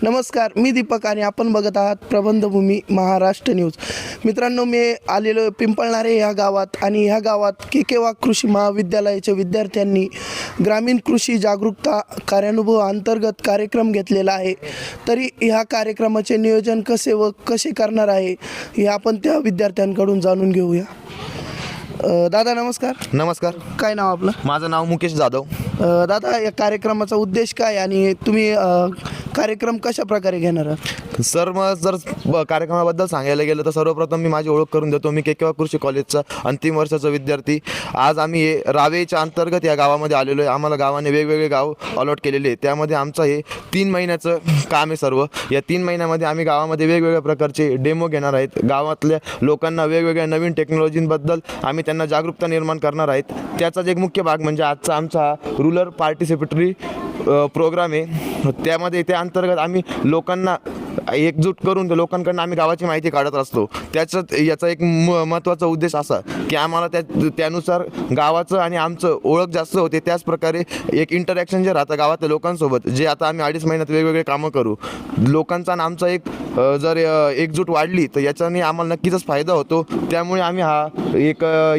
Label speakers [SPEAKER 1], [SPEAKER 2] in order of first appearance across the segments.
[SPEAKER 1] नमस्कार, मी दीपक आणि आपण बघत आहात प्रबंधभूमी महाराष्ट्र न्यूज. मित्रांनो, मी आलेलो पिंपळणारे ह्या गावात आणि ह्या गावात के कृषी महाविद्यालयाच्या विद्यार्थ्यांनी ग्रामीण कृषी जागरूकता कार्यानुभव अंतर्गत कार्यक्रम घेतलेला आहे. तरी ह्या कार्यक्रमाचे नियोजन कसे करणार आहे हे आपण त्या विद्यार्थ्यांकडून जाणून घेऊया. दादा नमस्कार.
[SPEAKER 2] नमस्कार.
[SPEAKER 1] काय नाव आपलं?
[SPEAKER 2] माझं नाव मुकेश जाधव.
[SPEAKER 1] दादा, या कार्यक्रमाचा उद्देश काय आणि तुम्ही कार्यक्रम कशा प्रकारे घेणार आहात?
[SPEAKER 2] सर, मग जर कार्यक्रमाबद्दल सांगायला गेलं तर सर्वप्रथम मी माझी ओळख करून देतो. मी के कृषी कॉलेजचा अंतिम वर्षाचा विद्यार्थी. आज आम्ही हे रावेच्या अंतर्गत या गावामध्ये आलेलो आहे. आम्हाला गावाने वेगवेगळे गाव अलॉट केलेले आहे. त्यामध्ये आमचं हे 3 महिन्याचं काम आहे. सर्व या 3 महिन्यामध्ये आम्ही गावामध्ये वेगवेगळ्या प्रकारचे डेमो घेणार आहेत. गावातल्या लोकांना वेगवेगळ्या नवीन टेक्नॉलॉजींबद्दल आम्ही त्यांना जागरूकता निर्माण करणार आहेत. त्याचाच एक मुख्य भाग म्हणजे आजचा आमचा रूरल पार्टिसिपेटरी प्रोग्राम आहे. त्यामध्ये त्या अंतर्गत आम्ही लोकांना एकजूट करून लोकांकडून आम्ही गावाची माहिती काढत असतो. याचा एक महत्त्वाचा उद्देश असा की आम्हाला त्यानुसार गावाचं आणि आमचं ओळख जास्त होते. त्याच प्रकारे एक इंटरॅक्शन जे राहतं गावातल्या लोकांसोबत, जे आता आम्ही 2.5 महिन्यात वेगवेगळे कामं करू. लोकांचा आणि आमचा जर एकजूट वाढली तर याच्याने आम्हाला नक्कीच फायदा होतो. त्यामुळे आम्ही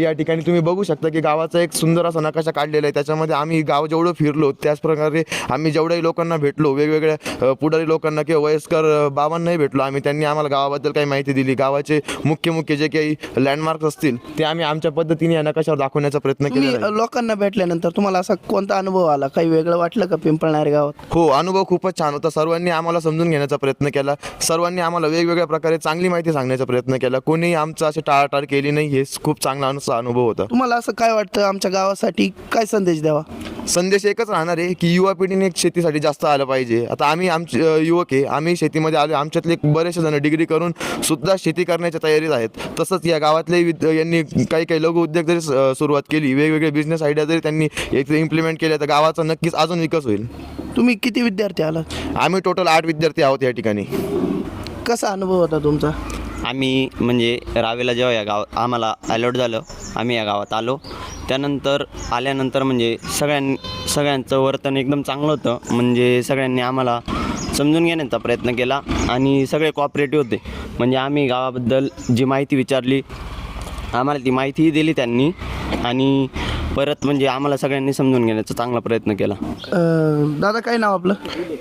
[SPEAKER 2] या ठिकाणी तुम्ही बघू शकता की गावाचा एक सुंदर असा नकाशा काढलेला आहे. त्याच्यामध्ये आम्ही गाव जेवढं फिरलो त्याच प्रकारे आम्ही जेवढ्याही लोकांना भेटलो, वेगवेगळ्या पुढारी लोकांना किंवा वयस्कर बाबांनाही भेटलो आम्ही. त्यांनी आम्हाला गावाबद्दल काही माहिती दिली. गावाचे मुख्य जे काही लँडमार्क्स असतील ते आम्ही आमच्या पद्धतीने या नकाशावर दाखवण्याचा प्रयत्न केला.
[SPEAKER 1] लोकांना भेटल्यानंतर तुम्हाला असा कोणता अनुभव आला? काही वेगळं वाटलं का पिंपळणारे गावात?
[SPEAKER 2] हो, अनुभव खूपच छान होता. सर्वांनी आम्हाला समजून घेण्याचा प्रयत्न केला. सर्वांनी आम्हाला वेगवेगळ्या प्रकारे चांगली माहिती सांगण्याचा प्रयत्न केला. कोणीही आमचं असे टाळाटाळ केली नाही. हे खूप चांगला अनुभव होता.
[SPEAKER 1] तुम्हाला असं काय वाटतं, आमच्या गावासाठी काय संदेश द्यावा?
[SPEAKER 2] संदेश एकच राहणार आहे की युवा पिढीने शेतीसाठी जास्त आलं पाहिजे. आता आम्ही आमचे युवक आहे, आम्ही शेतीमध्ये आलो. आमच्यातले बरेचसे जण डिग्री करून सुद्धा शेती करण्याच्या तयारीत आहेत. तसंच या गावातले यांनी काही लघु उद्योग जरी सुरुवात केली, वेगवेगळे बिझनेस आयडिया जरी त्यांनी इम्प्लिमेंट केल्या तर गावाचा नक्कीच अजून विकास होईल.
[SPEAKER 1] तुम्ही किती विद्यार्थी आलात?
[SPEAKER 2] आम्ही टोटल 8 विद्यार्थी आहोत या ठिकाणी.
[SPEAKER 1] कसा अनुभव होता तुमचा?
[SPEAKER 3] आम्ही म्हणजे रावेला जेव्हा या आम्हाला अलॉट झालं, आम्ही या गावात आलो. त्यानंतर आल्यानंतर म्हणजे सगळ्यांचं वर्तन एकदम चांगलं होतं. म्हणजे सगळ्यांनी आम्हाला समजून घेण्याचा प्रयत्न केला आणि सगळे कॉपरेटिव्ह होते. म्हणजे आम्ही गावाबद्दल जी माहिती विचारली, आम्हाला ती माहितीही दिली त्यांनी आणि परत म्हणजे आम्हाला सगळ्यांनी समजून घेण्याचा चांगला प्रयत्न केला.
[SPEAKER 1] दादा, काय नाव आपलं?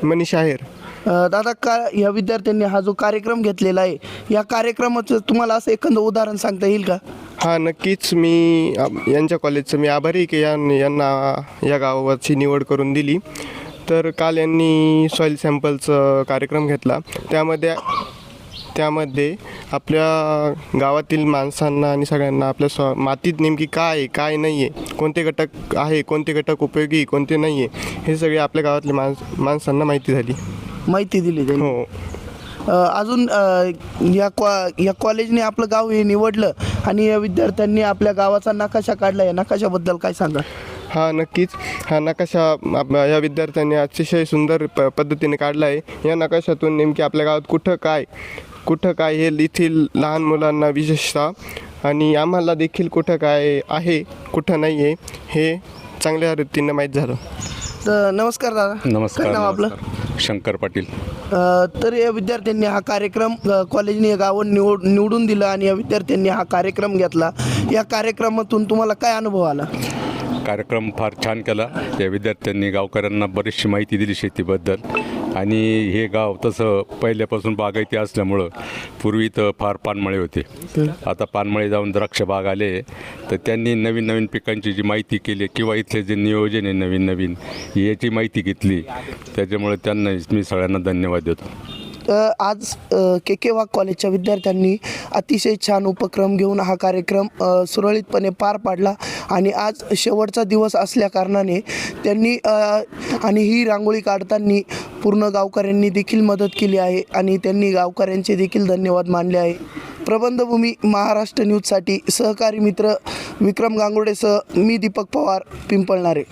[SPEAKER 4] मनीष आहेर.
[SPEAKER 1] दादा, या विद्यार्थ्यांनी हा जो कार्यक्रम घेतलेला आहे, या कार्यक्रमाचं तुम्हाला असं एखादं उदाहरण सांगता येईल का?
[SPEAKER 4] हां, नक्कीच. मी यांच्या कॉलेजचं मी आभारी की यांना या गावाची निवड करून दिली. तर काल यांनी सॉईल सॅम्पलचं कार्यक्रम घेतला. त्यामध्ये आपल्या गावातील माणसांना आणि सगळ्यांना आपल्या मातीत नेमकी काय आहे, काय नाही आहे, कोणते घटक आहे, कोणते घटक उपयोगी, कोणते नाही आहे, हे सगळे आपल्या गावातल्या माणसांना माहिती दिली त्यांनी. हो.
[SPEAKER 1] अजून या कॉलेजने आपलं गाव हे निवडलं आणि या विद्यार्थ्यांनी आपल्या गावाचा नकाशा काढला. या नकाशाबद्दल काय सांगा?
[SPEAKER 4] हा, नक्कीच. हा नकाशा या विद्यार्थ्यांनी अतिशय सुंदर पद्धतीने काढला आहे. या नकाशातून नेमकी आपल्या गावात कुठं काय हे येथील लहान मुलांना विशेषतः आणि आम्हाला देखील कुठं काय आहे, कुठं नाही आहे, हे चांगल्या रीतीने माहीत झालं.
[SPEAKER 1] तर नमस्कार दादा.
[SPEAKER 5] नमस्कार.
[SPEAKER 1] काय नाव आपलं?
[SPEAKER 5] शंकर पाटील.
[SPEAKER 1] तर या विद्यार्थ्यांनी हा कार्यक्रम कॉलेजने गावात निवडून दिला आणि या विद्यार्थ्यांनी हा कार्यक्रम घेतला. या कार्यक्रमातून तुम्हाला काय अनुभव आला?
[SPEAKER 5] कार्यक्रम फार छान केला. या विद्यार्थ्यांनी गावकऱ्यांना बरीचशी माहिती दिली शेतीबद्दल. आणि हे गाव तसं पहिल्यापासून बागायती असल्यामुळं पूर्वी तर फार पानमळे होते. आता पानमळे जाऊन द्राक्ष बाग आले. तर त्यांनी नवीन पिकांची जी माहिती केली किंवा इथले जे नियोजन आहे नवीन याची माहिती घेतली. त्याच्यामुळे त्यांना मी सगळ्यांना धन्यवाद देतो.
[SPEAKER 1] आज के कॉलेजच्या विद्यार्थ्यांनी अतिशय छान उपक्रम घेऊन हा कार्यक्रम सुरळीतपणे पार पाडला आणि आज शेवटचा दिवस असल्याकारणाने त्यांनी आणि ही रांगोळी काढताना पूर्ण गावकऱ्यांनी देखील मदत केली आहे आणि त्यांनी गावकऱ्यांचे देखील धन्यवाद मानले आहे. प्रबंधभूमी महाराष्ट्र न्यूजसाठी सहकारी मित्र विक्रम गांगुर्डेसह मी दीपक पवार, पिंपळणारे.